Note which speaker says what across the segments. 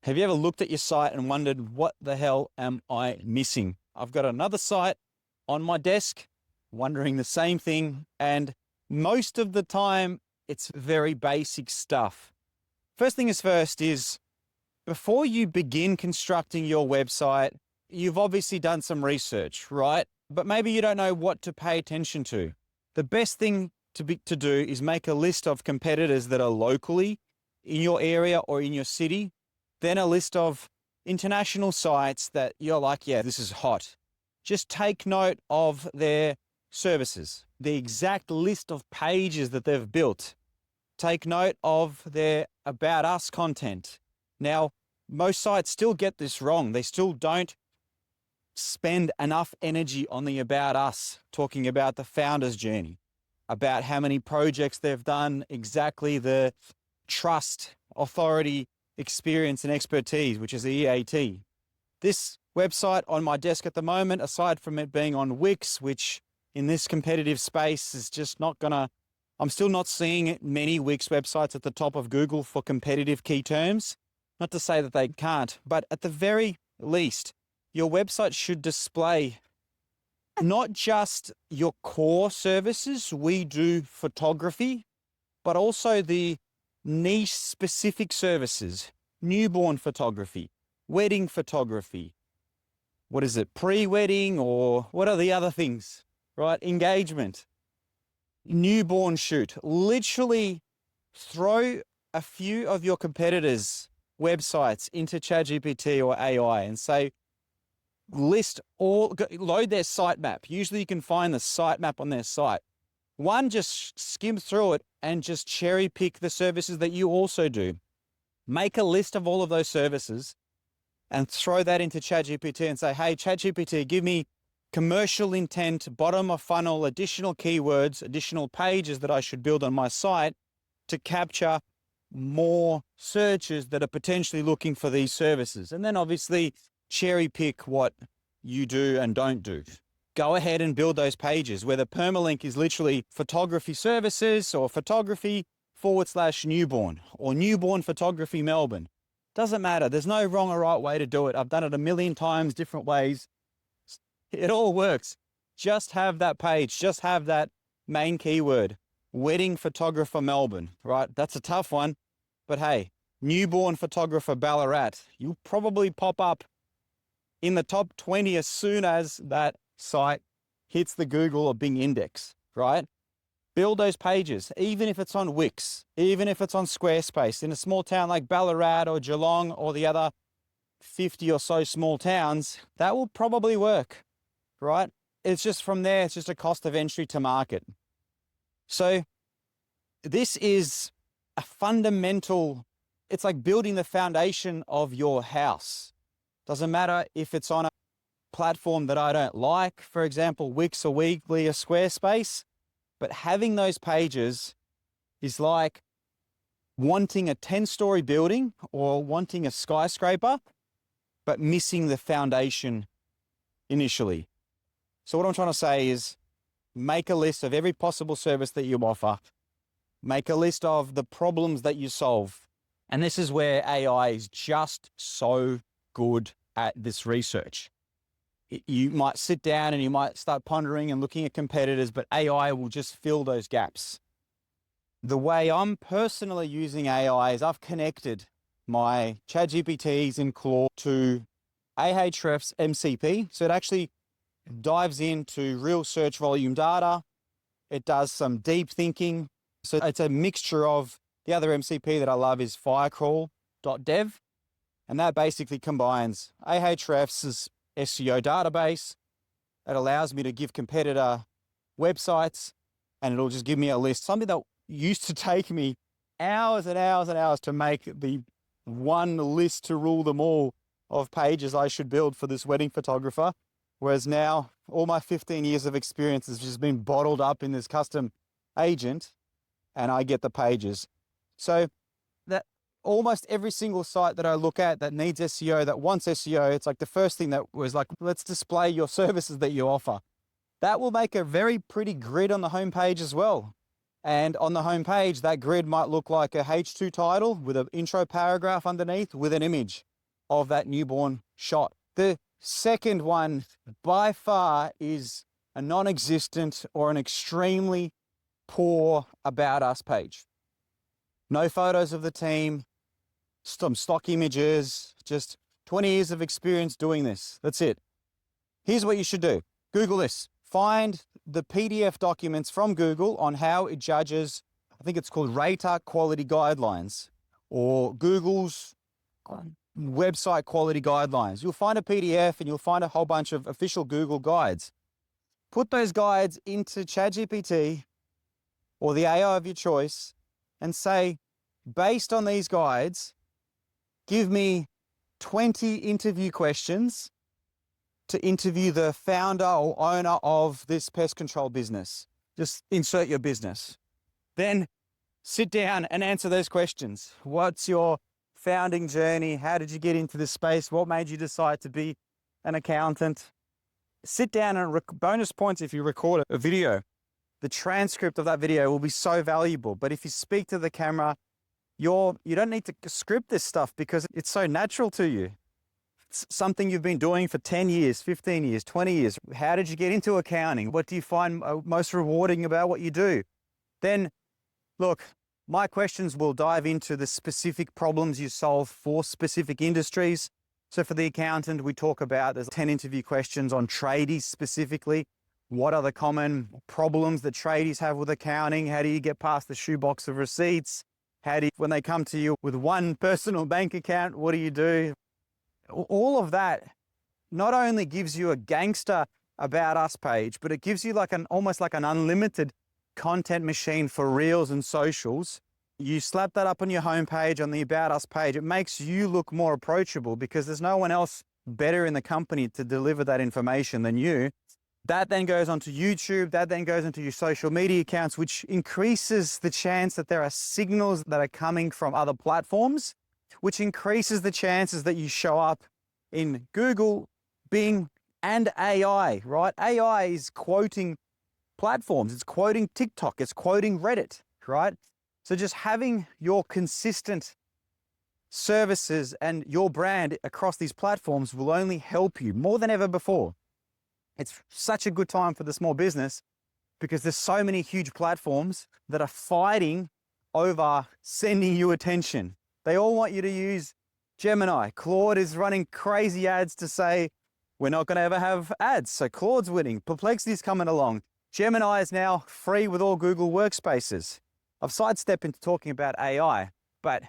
Speaker 1: Have you ever looked at your site and wondered, what the hell am I missing? I've got another site on my desk wondering the same thing, and most of the time it's very basic stuff. First thing is first is, before you begin constructing your website, you've obviously done some research, right? But maybe you don't know what to pay attention to. The best thing to do is make a list of competitors that are locally in your area or in your city, then a list of international sites that you're like, yeah, this is hot. Just take note of their services, the exact list of pages that they've built. Take note of their About Us content. Now, most sites still get this wrong. They still don't spend enough energy on the About Us, talking about the founder's journey, about how many projects they've done, exactly the trust, authority, experience and expertise, which is the EAT. This website on my desk at the moment, aside from it being on Wix, which in this competitive space is just not gonna, I'm still not seeing many Wix websites at the top of Google for competitive key terms. Not to say that they can't, but at the very least, your website should display not just your core services, we do photography, but also the niche specific services, newborn photography, wedding photography, what is it, pre-wedding, or what are the other things, right? Engagement, newborn shoot. Literally throw a few of your competitors' websites into ChatGPT or AI and say, load their sitemap. Usually you can find the sitemap on their site. One, just skim through it and just cherry pick the services that you also do. Make a list of all of those services and throw that into ChatGPT and say, hey, ChatGPT, give me commercial intent, bottom of funnel, additional keywords, additional pages that I should build on my site to capture more searches that are potentially looking for these services. And then obviously cherry pick what you do and don't do. Go ahead and build those pages where the permalink is literally photography services or photography/newborn or newborn-photography-melbourne. Doesn't matter. There's no wrong or right way to do it. I've done it a million times, different ways. It all works. Just have that page. Just have that main keyword, wedding-photographer-melbourne, right? That's a tough one, but hey, newborn photographer Ballarat, you'll probably pop up in the top 20 as soon as that site hits the Google or Bing index, right? Build those pages, even if it's on Wix, even if it's on Squarespace. In a small town like Ballarat or Geelong or the other 50 or so small towns, that will probably work, right? It's just from there, it's just a cost of entry to market. So this is a fundamental, it's like building the foundation of your house. Doesn't matter if it's on a platform that I don't like, for example, Wix or Weekly or Squarespace, but having those pages is like wanting a 10-story building or wanting a skyscraper, but missing the foundation initially. So what I'm trying to say is make a list of every possible service that you offer. Make a list of the problems that you solve. And this is where AI is just so good at this research. You might sit down and you might start pondering and looking at competitors, but AI will just fill those gaps. The way I'm personally using AI is I've connected my ChatGPTs in Claude to Ahrefs MCP. So it actually dives into real search volume data. It does some deep thinking. So it's a mixture of, the other MCP that I love is firecrawl.dev. And that basically combines Ahrefs' SEO database. It allows me to give competitor websites and it'll just give me a list. Something that used to take me hours and hours and hours to make the one list to rule them all of pages I should build for this wedding photographer. Whereas now all my 15 years of experience has just been bottled up in this custom agent and I get the pages. So that almost every single site that I look at that needs SEO, that wants SEO, it's like the first thing that was like, let's display your services that you offer. That will make a very pretty grid on the homepage as well. And on the homepage, that grid might look like a H2 title with an intro paragraph underneath with an image. of that newborn shot. The second one by far is a non-existent or an extremely poor about us page. No photos of the team, some stock images, just 20 years of experience doing this. That's it. Here's what you should do. Google this. Find the PDF documents from Google on how it judges, I think it's called Rater Quality Guidelines, or Google's website quality guidelines. You'll find a PDF and you'll find a whole bunch of official Google guides. Put those guides into ChatGPT or the AI of your choice and say, based on these guides, give me 20 interview questions to interview the founder or owner of this pest control business. Just insert your business. Then sit down and answer those questions. What's your founding journey? How did you get into this space? What made you decide to be an accountant? Sit down and bonus points if you record a video. The transcript of that video will be so valuable. But if you speak to the camera, you don't need to script this stuff because it's so natural to you. It's something you've been doing for 10 years, 15 years, 20 years. How did you get into accounting? What do you find most rewarding about what you do? Then, look, my questions will dive into the specific problems you solve for specific industries. So for the accountant, we talk about, there's 10 interview questions on tradies specifically. What are the common problems that tradies have with accounting? How do you get past the shoebox of receipts? When they come to you with one personal bank account, what do you do? All of that not only gives you a gangster about us page, but it gives you almost like an unlimited content machine for reels and socials. You slap that up on your homepage, on the About Us page, it makes you look more approachable because there's no one else better in the company to deliver that information than you. That then goes onto YouTube, that then goes into your social media accounts, which increases the chance that there are signals that are coming from other platforms, which increases the chances that you show up in Google, Bing, and AI, right? AI is quoting platforms, it's quoting TikTok, it's quoting Reddit, right? So just having your consistent services and your brand across these platforms will only help you more than ever before. It's such a good time for the small business because there's so many huge platforms that are fighting over sending you attention. They all want you to use Gemini. Claude is running crazy ads to say, we're not going to ever have ads. So Claude's winning. Perplexity's coming along. Gemini is now free with all Google workspaces. I've sidestepped into talking about AI, but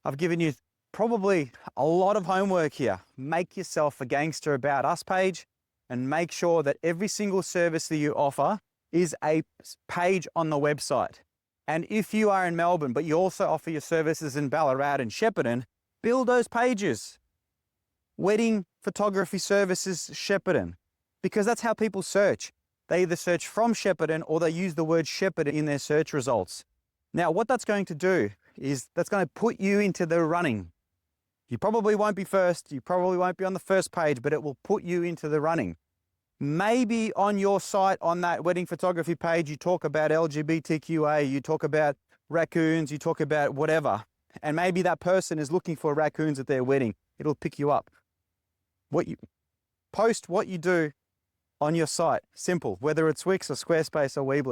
Speaker 1: I've given you probably a lot of homework here. Make yourself a gangster About Us page and make sure that every single service that you offer is a page on the website. And if you are in Melbourne, but you also offer your services in Ballarat and Shepparton, build those pages. Wedding Photography Services Shepparton, because that's how people search. They either search from Shepparton or they use the word Shepparton in their search results. Now, what that's going to do is that's going to put you into the running. You probably won't be first, you probably won't be on the first page, but it will put you into the running. Maybe on your site, on that wedding photography page, you talk about LGBTQA, you talk about raccoons, you talk about whatever. And maybe that person is looking for raccoons at their wedding. It'll pick you up. Post what you do on your site. Simple, whether it's Wix or Squarespace or Weebly.